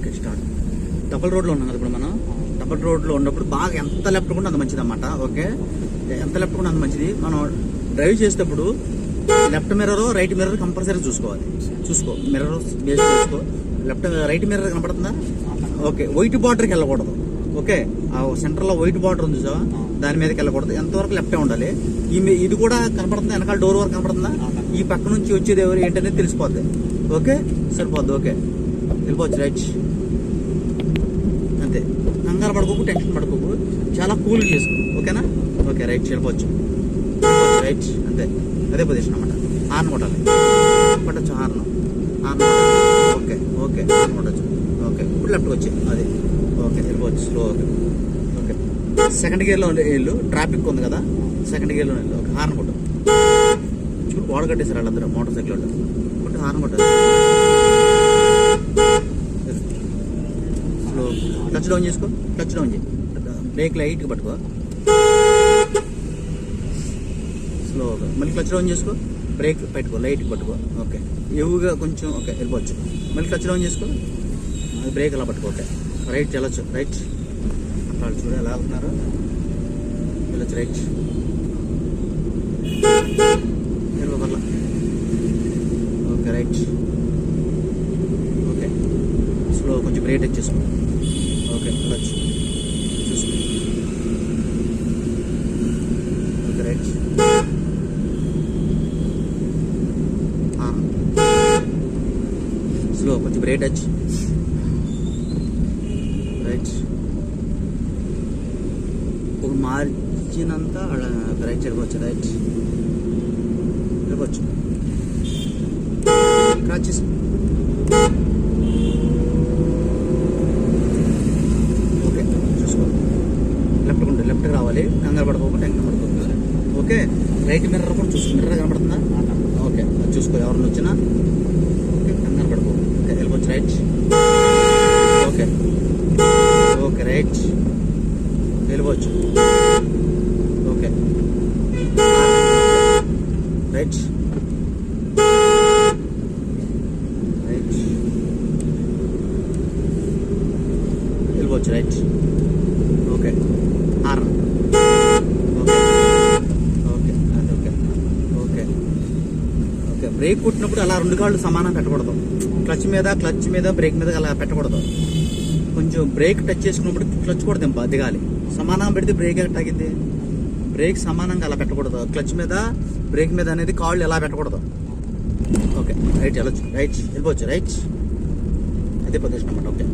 Okay start. Double రోడ్లో ఉన్నాం కదా ఇప్పుడు మనం. డబల్ రోడ్లో ఉన్నప్పుడు బాగా ఎంత లెఫ్ట్ కూడా అంత మంచిది అన్నమాట. ఓకే, ఎంత లెఫ్ట్ కూడా అంత మంచిది. మనం డ్రైవ్ చేసేటప్పుడు left mirror right mirror compulsory చూసుకోవాలి. చూసుకో, మిర్రర్ బేస్ చేసుకో. రైట్ మిర్రర్ కనపడుతుందా? ఓకే, వైట్ బార్డర్కి వెళ్ళకూడదు. ఓకే, ఆ సెంటర్లో వైట్ బార్డర్ ఉంది చూసావా, దాని మీదకి వెళ్ళకూడదు. ఎంతవరకు లెఫ్టే ఉండాలి. ఇది కూడా కనపడుతుంది, వెనకాల డోర్ వరకు కనపడుతుందా? ఈ పక్క నుంచి వచ్చేది ఎవరు ఏంటనేది తెలిసిపోద్ది. ఓకే, సరిపోద్ది. ఓకే, వెళ్ళిపోవచ్చు. రైట్, అంతే. కంగారు పడుకోకు, టెన్షన్ పడుకోకు, చాలా కూల్గా చేసుకో. ఓకేనా? ఓకే, రైట్, వెళ్ళిపోవచ్చు. రైట్, అంతే. అదే పొజిషన్ అన్నమాట. హార్న్ కొట్టాలి, కొట్టచ్చు. హార్న్ ఓకే ఓకే, హార్న్ కొట్టచ్చు. ఓకే, ఇప్పుడు లెఫ్ట్కి వచ్చి అది. ఓకే, వెళ్ళిపోవచ్చు స్లో. ఓకే ఓకే, సెకండ్ గేర్లో వెళ్ళు. ట్రాఫిక్ ఉంది కదా, సెకండ్ గేర్లో వెళ్ళు. ఓకే, హార్న్ కొట్టు. చూడు, గోడ కట్టేసారు వాళ్ళందరూ మోటార్ సైకిల్ వాళ్ళు. కొట్టి హార్న్ కొట్టాలి. స్లో, టచ్ డౌన్ చేసుకో. టచ్ డౌన్ చేయి. బ్రేక్ లైట్గా పట్టుకో. స్లోగా మళ్ళీ క్లచ్ డౌన్ చేసుకో. బ్రేక్ పెట్టుకో, లైట్గా పట్టుకో. ఓకే, ఎవుగా కొంచెం. ఓకే, వెళ్ళిపోవచ్చు. మళ్ళీ క్లచ్ డౌన్ చేసుకో. బ్రేక్ అలా పట్టుకో. ఓకే, రైట్ వెళ్ళొచ్చు. రైట్, వాళ్ళు చూడ ఎలా వెళ్తున్నారు. వెళ్ళొచ్చు. రైట్, వెళ్ళిపోకర్లా. Okay, right. ఓకే, స్లో, కొంచెం బ్రేక్ టచ్ చేసుకో. ఓకే, వెళ్ళొచ్చు. చూసుకో. Okay, right. స్లో, కొంచెం బ్రేక్ టచ్. రైట్, ఒక మార్జిన్ అంతా రైట్ వెళ్ళిపోవచ్చు. రైట్, వెళ్ళిపోవచ్చు. క్రాచ్ చేసి ఓకే, చూసుకో. లెఫ్ట్కి ఉంటుంది, లెఫ్ట్కి రావాలి. కంగారు పడుకోకుండా టెన్షన్ పడుకోకుండా. ఓకే, రైట్ మిర్రర్ కూడా చూసుకో. మిర్రర్ కనపడుతుందా? ఓకే, అది చూసుకో. ఎవరిని వచ్చినా ఓకే, కంగారు పడుకో. ఓకే, వెళ్ళిపోవచ్చు. రైట్. ఓకే ఓకే, రైట్, వెళ్ళిపోవచ్చు. Okay, right. రైట్, వెళ్ళిపోవచ్చు. Right. Okay, horn. Okay okay, అది ఓకే. ఓకే ఓకే, బ్రేక్ కొట్టినప్పుడు అలా రెండు కాళ్ళు సమానం పెట్టకూడదు. క్లచ్ మీద బ్రేక్ మీద అలా పెట్టకూడదు. కొంచెం బ్రేక్ టచ్ చేసుకున్నప్పుడు క్లచ్ కూడా దిగాలి. సమానంగా పెడితే బ్రేక్ ఎక్కడ తగ్గింది. బ్రేక్ సమానంగా అలా పెట్టకూడదు. క్లచ్ మీద బ్రేక్ మీద అనేది కాళ్ళు ఎలా పెట్టకూడదు. ఓకే, రైట్ వెళ్ళొచ్చు. రైట్, వెళ్ళిపోవచ్చు. రైట్, అదే పొజిషన్ అన్నమాట. ఓకే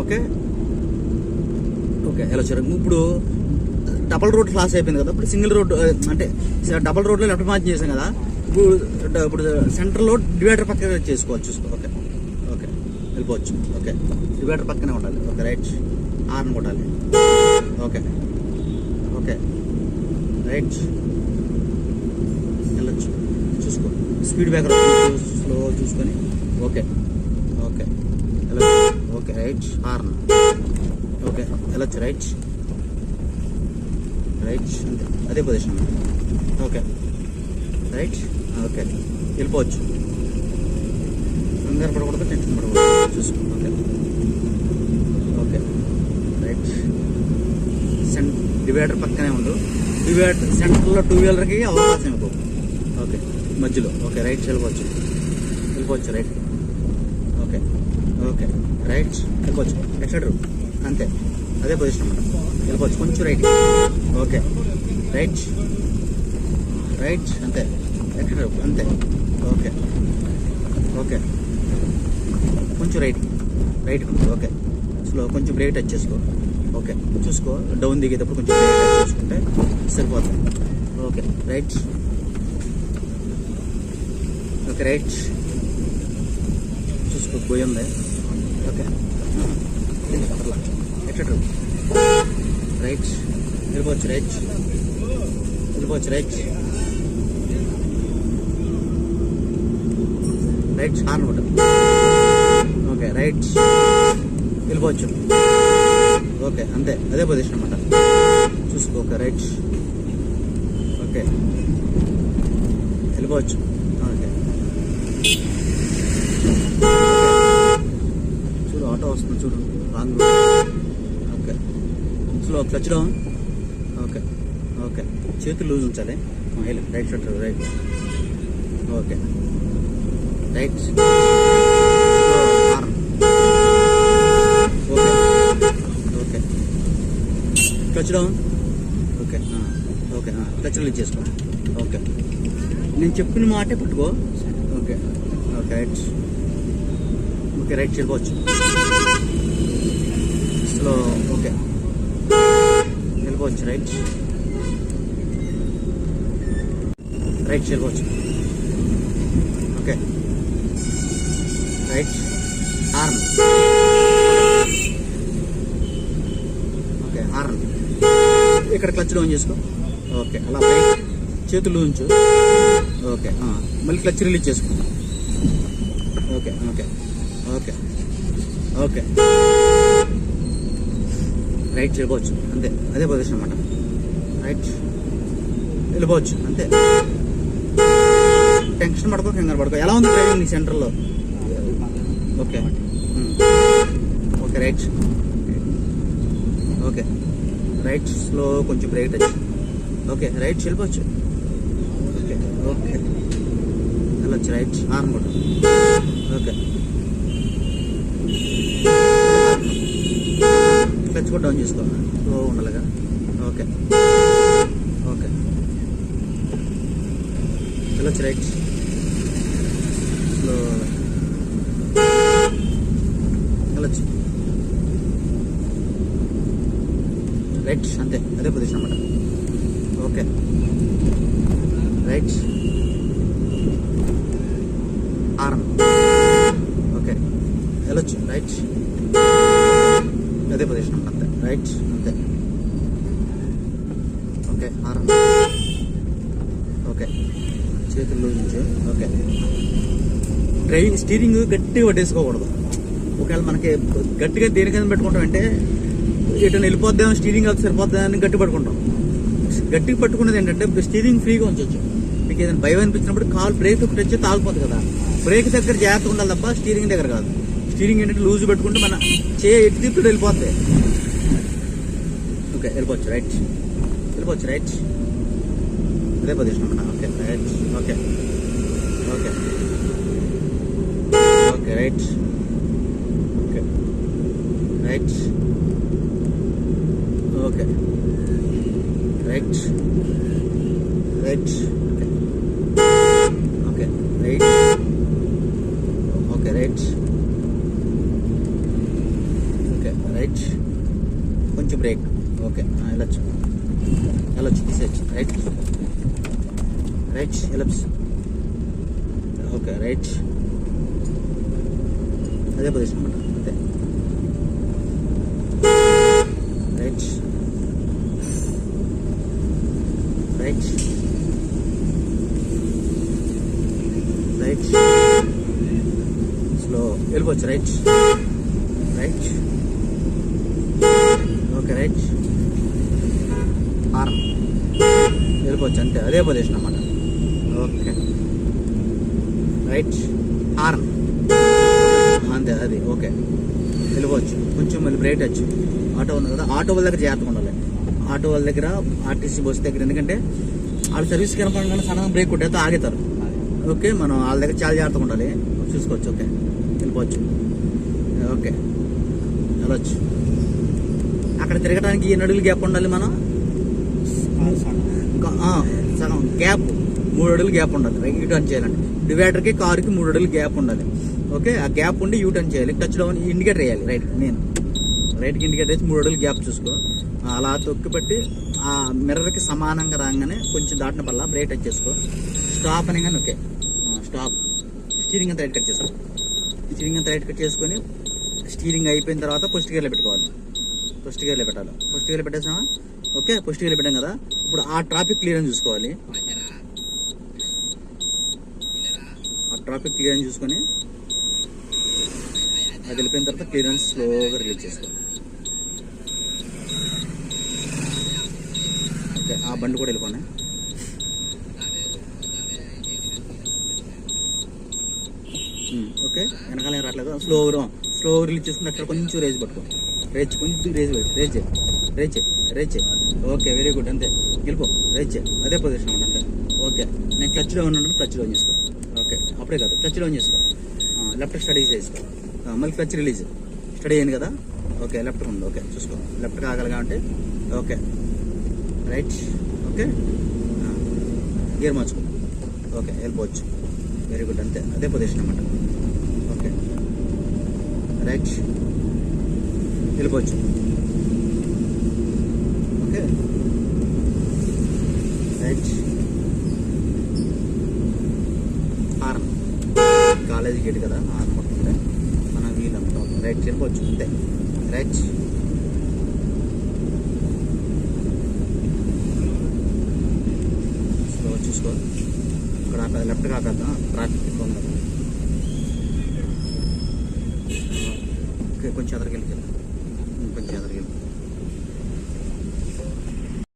ఓకే ఓకే, వెళ్ళొచ్చు. ఇప్పుడు డబల్ రోడ్ క్లాస్ అయిపోయింది కదా. ఇప్పుడు సింగిల్ రోడ్ అంటే డబల్ రోడ్లో లెఫ్ట్ మార్జిన్ చేసాం కదా. ఇప్పుడు సెంటర్లో డివైడర్ పక్కన చేసుకోవాలి. చూసుకో. ఓకే ఓకే, వెళ్ళిపోవచ్చు. ఓకే, డివైడర్ పక్కనే ఉండాలి. Okay, right. హార్న్ కొట్టాలి. ఓకే ఓకే, రైట్, వెళ్ళొచ్చు. చూసుకో. స్పీడ్ బ్రేకర్ స్లో చూసుకొని. ఓకే ఓకే, వెళ్ళొచ్చు. Okay, right. హార్న్. ఓకే, వెళ్ళొచ్చు. రైట్ రైట్, అంతే. అదే పొజిషన్. Okay, right. ఓకే, వెళ్ళిపోవచ్చు. కంగారు పడకూడదు, టెన్షన్ పడకూడదు. చూసుకో. Okay okay, right. డివైడర్ పక్కనే ఉండు. డివైడర్ సెంటర్లో టూ వీలర్కి అవకాశం ఇవ్వకు. ఓకే, మధ్యలో. ఓకే, రైట్, వెళ్ళిపోవచ్చు. వెళ్ళిపోవచ్చు. రైట్. ఓకే ఓకే, రైట్, వెళ్ళిపోవచ్చు. ఎక్సెటర్, అంతే. అదే పొజిషన్ అన్నమాట. వెళ్ళిపోవచ్చు. కొంచెం రైట్. ఓకే, రైట్ రైట్, అంతే. ఎక్సెటర్, అంతే. ఓకే ఓకే, కొంచెం రైట్. ఓకే, స్లో, కొంచెం బ్రేక్ టచ్ చేసుకో. ఓకే, చూసుకో. డౌన్ దిగేటప్పుడు కొంచెం బ్రేక్ టచ్ చేసుకుంటే సరిపోతుంది. Okay, right. ఓకే, రైట్, చూసుకో. పోయింది. ఓకే, ఎక్సెటర్, రైట్, వెళ్ళిపోవచ్చు. రైట్, వెళ్ళిపోవచ్చు. రైట్ రైట్, హార్న్ కొట్టు. ఓకే, రైట్, వెళ్ళిపోవచ్చు. ఓకే, అంతే. అదే పొజిషన్ అన్నమాట. చూసుకో. Okay, right. ఓకే, వెళ్ళిపోవచ్చు. ఓకే, చూడు, ఆటో వస్తుంది చూడు, wrong. Okay, slow, clutch down. Okay okay, చేతులు లూజ్ ఉంచాలి. Right shoulder right. Okay right. Horn. Okay okay, clutch down. Okay okay, clutch release చేసుకో. ఓకే, నేను చెప్పిన మాటే పట్టుకో. Okay okay right. Okay right వెళ్ళిపోవచ్చు. స్లో. ఓకే వెళ్ళిపోవచ్చు. రైట్ రైట్ వెళ్ళిపోవచ్చు. Okay right. Horn. Okay horn. ఇక్కడ క్లచ్ డౌన్ చేసుకో. ఓకే, అలా బ్రేక్, చేతులు ఉంచు. ఓకే, మళ్ళీ క్లచ్ రిలీజ్ చేసుకో. Okay okay okay okay right వెళ్ళిపోవచ్చు. అంతే, అదే పొజిషన్ అన్నమాట. రైట్ వెళ్ళిపోవచ్చు అంతే. టెన్షన్ పడుకో, కంగారు పడుకో. ఎలా ఉంది డ్రైవింగ్ నీ సెంటర్లో? Okay okay right. Okay right, slow, కొంచెం బ్రేక్ టచ్. ఓకే రైట్ వెళ్ళిపోవచ్చు. ఓకే ఓకే వెళ్ళొచ్చు. రైట్ హార్న్ కూడా. ఓకే క్లచ్ కూడా డౌన్ చేసుకోవాలి, స్లో ఉండాలిగా. ఓకే ఓకే వెళ్ళొచ్చు. రైట్ స్లో వెళ్ళొచ్చు. రైట్ అంతే, అదే పొజిషన్ అన్నమాట. Okay right. హార్న్. ఓకే వెళ్ళొచ్చు. రైట్ అదే పొజిషన్ అంతే. రైట్ అంతే. Okay horn. ఓకే చేతులు నుంచి. ఓకే డ్రైవింగ్ స్టీరింగ్ గట్టిగా పట్టేసుకోకూడదు. ఒకవేళ మనకి గట్టిగా దేనికైనా పెట్టుకుంటామంటే ఎటు వెళ్ళిపోద్దాం, స్టీరింగ్ అది సరిపోద్దా అని గట్టి పట్టుకుంటాం. గట్టిగా పట్టుకునేది ఏంటంటే స్టీరింగ్ ఫ్రీగా ఉంచవచ్చు. మీకు ఏదైనా భయం అనిపించినప్పుడు కాల్ బ్రేక్ టచ్ చేస్తే తాగిపోతుంది కదా, బ్రేక్ దగ్గర జాగ్రత్తగా ఉండాలి తప్ప స్టీరింగ్ దగ్గర కాదు. స్టీరింగ్ ఏంటంటే లూజ్ పెట్టుకుంటే మన ఎటు తిప్పుడు వెళ్ళిపోతుంది. ఓకే వెళ్ళిపోవచ్చు. రైట్ వెళ్ళిపోవచ్చు. రైట్ అదే పొజిషన్ అన్నమాట. Okay right. Okay okay okay right. Okay right. Okay right right. Okay right. Okay right. Okay right, కొంచెం బ్రేక్. ఓకే వెళ్ళొచ్చు వెళ్ళొచ్చు, తీసేయచ్చు. రైట్ రైట్ వెళ్ళొచ్చు. ఓకే రైట్ అదే పొజిషన్ అన్నమాట. అంతే. రైట్ రైట్ రైట్ స్లో వెళ్ళిపోవచ్చు. Right right. Okay right. Horn. వెళ్ళిపోవచ్చు అంతే, అదే పొజిషన్ అన్నమాట. Okay right. హార్న్ అంతే, అది. ఓకే వెళ్ళిపోవచ్చు. కొంచెం మళ్ళీ బ్రేక్ టచ్. ఆటో ఉంది కదా, ఆటో వాళ్ళ దగ్గర జాగ్రత్తగా ఉండాలి. ఆటో వాళ్ళ దగ్గర, ఆర్టీసీ బస్ దగ్గర, ఎందుకంటే వాళ్ళు సర్వీస్ కనపడగానే సడన్గా బ్రేక్ కొట్టేస్తే ఆగుతారు. ఓకే, మనం వాళ్ళ దగ్గర చాలా జాగ్రత్తగా ఉండాలి, చూసుకోవచ్చు. ఓకే వెళ్ళిపోవచ్చు. ఓకే వెళ్ళొచ్చు. అక్కడ తిరగడానికి ఎన్ని అడుగులు గ్యాప్ ఉండాలి? మనం సగం గ్యాప్, 3 అడుగులు గ్యాప్ ఉండాలి యూ టర్న్ చేయాలంటే. డివైడర్కి కారుకి 3 అడుగులు గ్యాప్ ఉండాలి. ఓకే, ఆ గ్యాప్ ఉండి యూ టర్న్ చేయాలి. టచ్ డౌన్ ఇండికేటర్ వేయాలి. రైట్కి ఇండికేటర్ వేసి 3 అడుగులు గ్యాప్ చూసుకో. అలా తొక్కి పట్టి ఆ మిర్రర్కి సమానంగా రాగానే కొంచెం దాటిన పల్ల బ్రేక్ టచ్ చేసుకో. స్టాప్ అని కానీ. Okay stop. స్టీరింగ్ అంతా రైట్ కట్ చేసుకో. స్టీరింగ్ అంతా రైట్ కట్ చేసుకొని స్టీరింగ్ అయిపోయిన తర్వాత ఫస్ట్ గేర్లో పెట్టుకోవాలి. ఫస్ట్ గేర్లో పెట్టాలి. ఫస్ట్ గేర్లో పెట్టేసామా? ఓకే, ఫస్ట్ గేర్లో పెట్టాం కదా. ఇప్పుడు ఆ ట్రాఫిక్ క్లియరెన్స్ చూసుకోవాలి. ఆ ట్రాఫిక్ క్లియరెన్స్ చూసుకొని అది వెళ్ళిపోయిన తర్వాత క్లియరెన్స్ స్లోగా రిలీజ్ చేసుకోవాలి. ఓకే, ఆ బండి కూడా వెళ్ళిపోయినా. ఓకే, వెనకాల ఏం రావట్లేదు. స్లో రిలీజ్ చేసుకుని అక్కడ కొంచెం రేజ్ పట్టుకో, రేజ్ కొంచెం రేజ్ ఓకే వెరీ గుడ్, అంతే వెళ్ళిపో, రేజ్ అదే పొజిషన్ అన్నమాట అంతే. ఓకే నేను క్లచ్ డౌన్ ఉన్నాను, క్లచ్ డౌన్ చేసుకో. ఓకే అప్పుడే కాదు, క్లచ్ డౌన్ చేసుకో, లెఫ్ట్ స్టడీ చేసుకో, మళ్ళీ క్లచ్ రిలీజ్, స్టడీ అయింది కదా. ఓకే లెఫ్ట్ ఉంది, ఓకే చూసుకో, లెఫ్ట్ కాగలగా అంటే ఓకే రైట్. ఓకే గేర్ మార్చుకో, ఓకే వెళ్ళిపోవచ్చు, వెరీ గుడ్, అంతే అదే పొజిషన్ అన్నమాట. ఓకే రైట్ వెళ్ళిపోవచ్చు. Okay right horn, college gate కదా, హార్న్ పట్టుకుంటే మన వీల్ అంతా రైట్ వెళ్ళిపోవచ్చు, అంతే రైట్. స్లో చూసుకో, ఇక్కడ ఆపేది లెఫ్ట్ కాపేద్దాం, ట్రాఫిక్ ఎక్కువ ఉంది కదా. ఓకే కొంచెం ఎదరికి వెళ్ళి